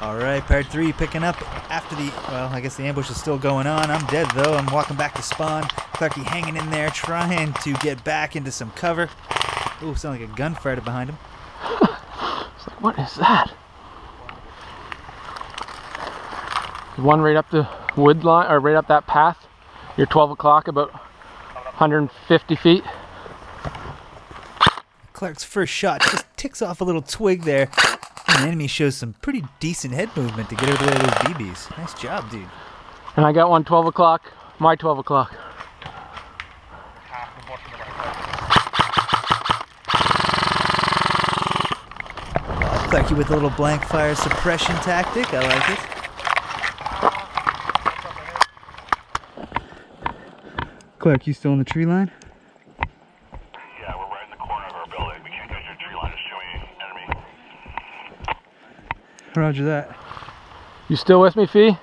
Alright, part 3 picking up after the, well, I guess the ambush is still going on. I'm dead though. I'm walking back to spawn. Clarky hanging in there, trying to get back into some cover. Ooh, sounds like a gunfire behind him. It's like, what is that? One right up the wood line, or right up that path. You're 12 o'clock, about 150 feet. Clark's first shot just ticks off a little twig there. And the enemy shows some pretty decent head movement to get out of the way of those BBs. Nice job, dude. And I got one 12 o'clock, my 12 o'clock. Clarky with a little blank fire suppression tactic. I like it. Clark, you still in the tree line? Yeah, we're right in the corner of our building. We can't go to your tree line. It's showing enemy. Roger that. You still with me, Fee? Yeah,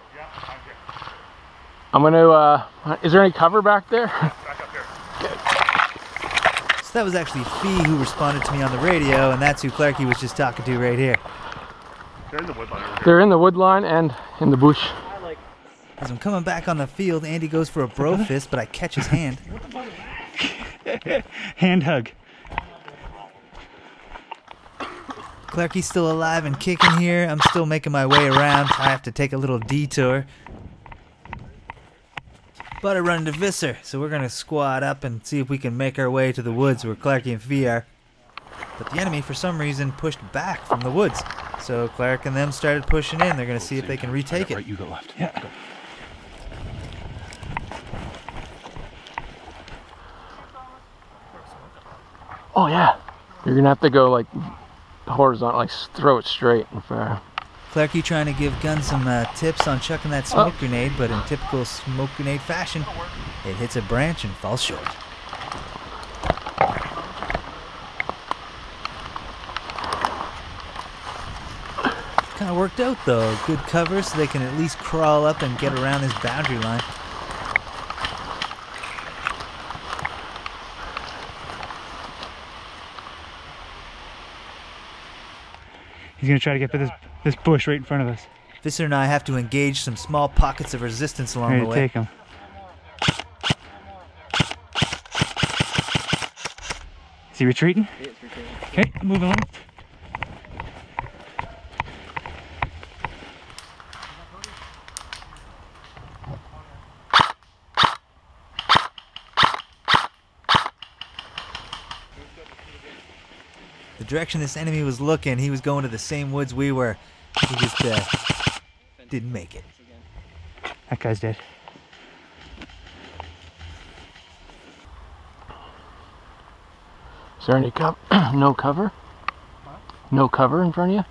I'm here. I'm gonna, is there any cover back there? Back up here. So that was actually Fee who responded to me on the radio, and that's who Clarky was just talking to right here. They're in the wood line over here. They're in the wood line and in the bush. As I'm coming back on the field, Andy goes for a bro fist, but I catch his hand. Hand hug. Clarky's still alive and kicking here. I'm still making my way around. I have to take a little detour. But I run into Visser, so we're going to squad up and see if we can make our way to the woods where Clarky and Fee are. But the enemy, for some reason, pushed back from the woods. So Clark and them started pushing in. They're going to see if they can retake it. Right, you go left. Yeah. Go. Oh yeah. You're gonna have to go like horizontal, like throw it straight and fire. Clarky trying to give Gunn some tips on chucking that smoke grenade, but in typical smoke grenade fashion, it hits a branch and falls short. Kind of worked out though. Good cover so they can at least crawl up and get around this boundary line. He's gonna try to get to this bush right in front of us. Visser and I have to engage some small pockets of resistance along Ready the to way. take him. Is he retreating? Yeah, it's retreating. Okay, move along. The direction this enemy was looking, he was going to the same woods we were. He just didn't make it. That guy's dead. Is there any cover? No cover? No cover in front of you?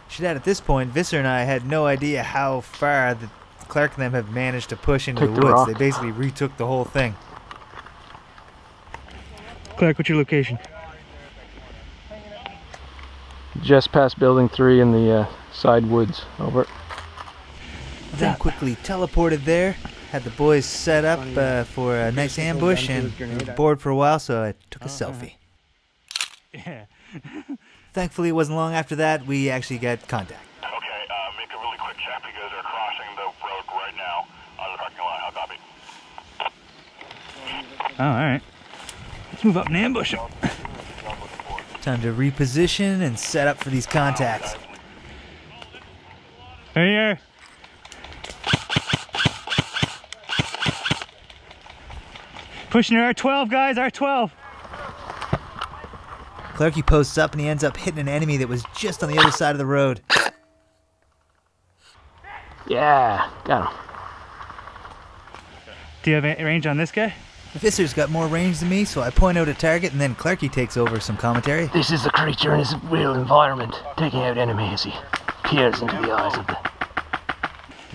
Should add at this point, Visser and I had no idea how far the Clark and them have managed to push into Take the the woods. rock. They basically retook the whole thing. Clark, what's your location? Just past building 3 in the side woods. Over. Then quickly teleported there. Had the boys set up for a nice ambush and we were bored for a while, so I took a selfie. Yeah. Thankfully, it wasn't long after that we actually got contact. Okay, make a really quick check because they're crossing the road right now on the parking lot. How copy? Oh, alright. Let's move up and ambush him. Time to reposition and set up for these contacts. There you are. Pushing your R12, guys, R12. Clarky posts up and he ends up hitting an enemy that was just on the other side of the road. Yeah, got him. Do you have a range on this guy? Visser's got more range than me, so I point out a target and then Clarky takes over some commentary. This is the creature in his real environment, taking out enemies as he peers into the eyes of the...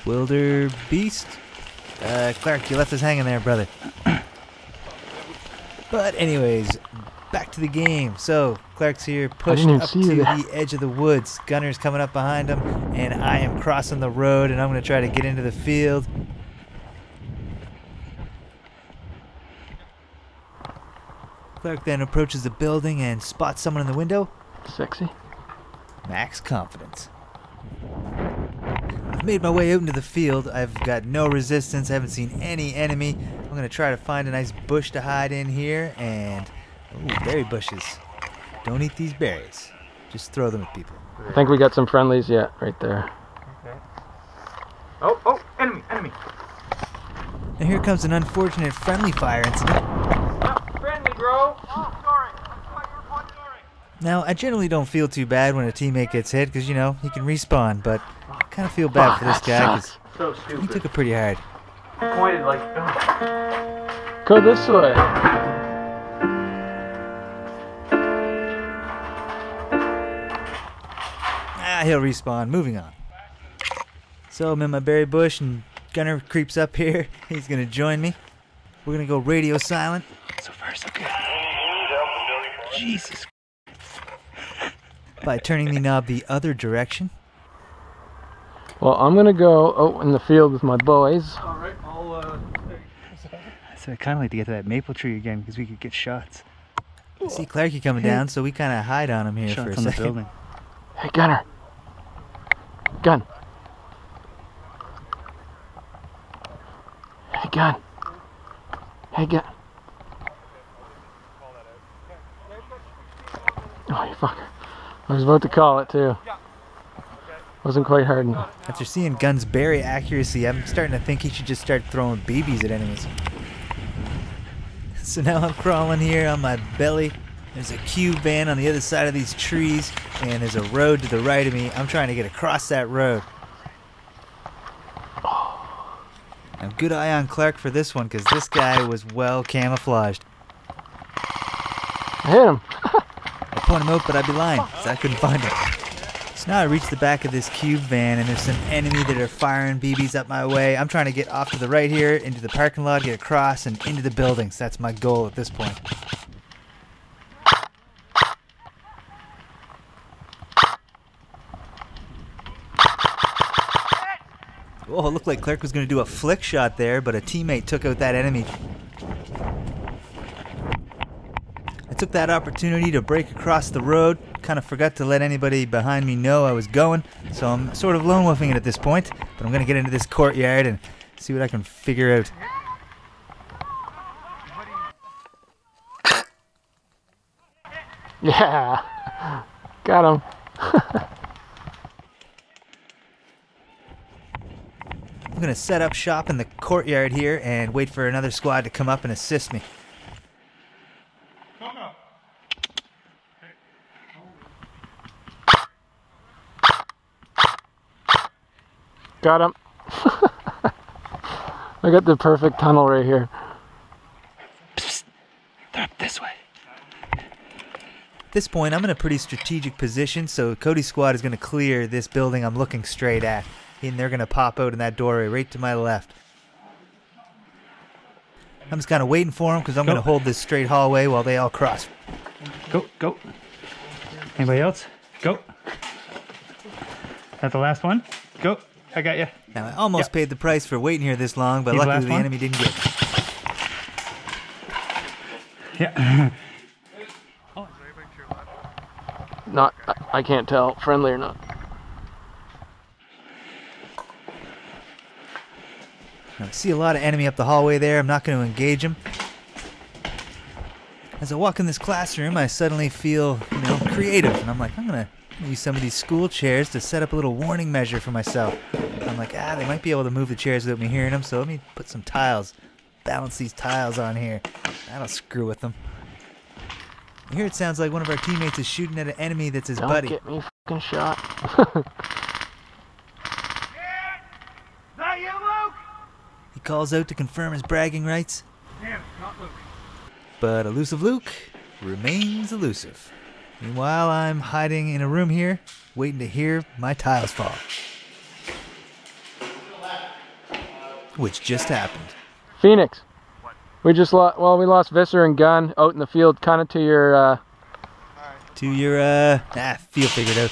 Wildebeest? Clark, you left us hanging there, brother. But anyways, back to the game. So, Clark's here, pushed didn't even up see to you there. the edge of the woods. Gunner's coming up behind him, and I am crossing the road, and I'm going to try to get into the field. Clark then approaches the building and spots someone in the window. Sexy. Max confidence. I've made my way out into the field. I've got no resistance. I haven't seen any enemy. I'm going to try to find a nice bush to hide in here. And, ooh, berry bushes. Don't eat these berries. Just throw them at people. I think we got some friendlies yet, right there. Okay. Oh, enemy, enemy. And here comes an unfortunate friendly fire incident. Friendly, bro. Oh, sorry. Sorry. Now, I generally don't feel too bad when a teammate gets hit because, you know, he can respawn, but I kind of feel bad for this guy because So he stupid. took it pretty hard. Pointed like. Go this way. Ah, he'll respawn. Moving on. So I'm in my berry bush and Gunner creeps up here. He's going to join me. We're going to go radio silent. So far, so good. Jesus. By turning the knob the other direction. Well, I'm gonna go out in the field with my boys. Alright, So I kind of like to get to that maple tree again because we could get shots. I see Clarky coming down, so we kind of hide on him here for a Shots on the second. building. Hey, Gunner. Gun. Hey, Gun. Hey, Gun. Oh, you fucker. I was about to call it, too. Wasn't quite hard enough. After seeing Gun's berry accuracy, I'm starting to think he should just start throwing BBs at enemies. So now I'm crawling here on my belly. There's a cube van on the other side of these trees, and there's a road to the right of me. I'm trying to get across that road. Now, good eye on Clark for this one, because this guy was well camouflaged. I hit him. I point him out, but I'd be lying, because I couldn't find him. So now I reach the back of this cube van, and there's some enemy that are firing BBs up my way. I'm trying to get off to the right here, into the parking lot, get across, and into the buildings. That's my goal at this point. Oh, it looked like Clark was going to do a flick shot there, but a teammate took out that enemy. I took that opportunity to break across the road. Kind of forgot to let anybody behind me know I was going, so I'm sort of lone wolfing it at this point. But I'm going to get into this courtyard and see what I can figure out. Yeah. Got him. I'm going to set up shop in the courtyard here and wait for another squad to come up and assist me. Got him. I got the perfect tunnel right here. They're up this way. At this point, I'm in a pretty strategic position, so Cody's squad is going to clear this building I'm looking straight at. And they're going to pop out in that doorway right to my left. I'm just kind of waiting for them because I'm going to hold this straight hallway while they all cross. Go, go. Anybody else? Go. That the last one? Go. I got you. Now, I almost paid the price for waiting here this long, but He's the luckily last the one? enemy didn't get me. Yeah. Not, I can't tell, friendly or not. Now, I see a lot of enemy up the hallway there. I'm not going to engage them. As I walk in this classroom, I suddenly feel, creative. And I'm like, I'm going to use some of these school chairs to set up a little warning measure for myself. I'm like, they might be able to move the chairs without me hearing them, so let me put some tiles. Balance these tiles on here. That'll screw with them. Here it sounds like one of our teammates is shooting at an enemy that's his Don't buddy. get me fucking shot. He calls out to confirm his bragging rights. Damn, not Luke. But elusive Luke remains elusive. Meanwhile, I'm hiding in a room here, waiting to hear my tiles fall. Which just happened. Phoenix. We just lost, we lost Visser and Gun out in the field, kind of to your, To your, field figured out.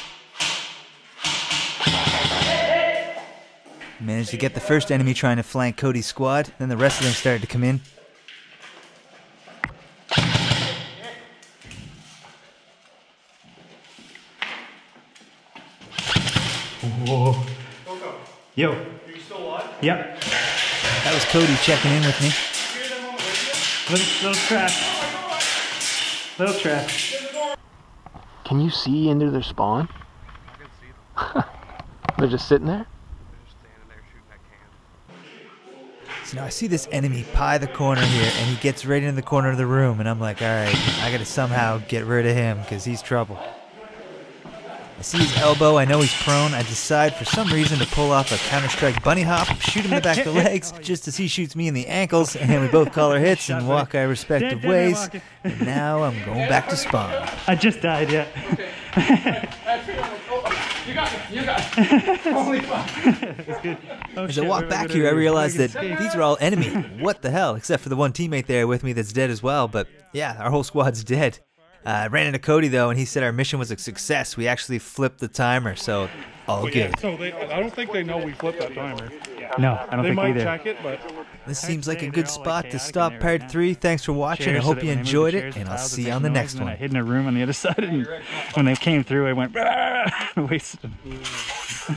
Managed to get the first enemy trying to flank Cody's squad, then the rest of them started to come in. Whoa. Yo. Are you still alive? Yep. That was Cody checking in with me. Little trap. Little trap. Can you see into their spawn? I can see them. They're just sitting there? They're just standing there shooting that can. So now I see this enemy pie the corner here, and he gets right in the corner of the room, and I'm like, alright, I gotta somehow get rid of him, because he's trouble. I see his elbow, I know he's prone, I decide for some reason to pull off a Counter-Strike bunny hop, shoot him in the back of the legs, just as he shoots me in the ankles, and we both call our hits and walk our respective ways. And now I'm going back to spawn. I just died, yeah. You got it. Holy fuck. That's good. Oh, As shit, I walk where am back gonna here, I go? realize Where that can I escape? these are all enemy. What the hell? Except for the one teammate there with me that's dead as well. But yeah, our whole squad's dead. I ran into Cody though, and he said our mission was a success. We actually flipped the timer, so all good. So I don't think they know we flipped that timer. No, I don't They think might either. check it, but This seems like a They're good all, like, spot to chaotic in stop there part right 3. Thanks for watching. I Chairs, so hope that you when they moved the enjoyed it, chairs, and the I'll tiles would see you make on the noise, next and then I one. hid in a room on the other side, and when they came through, I went, wasted.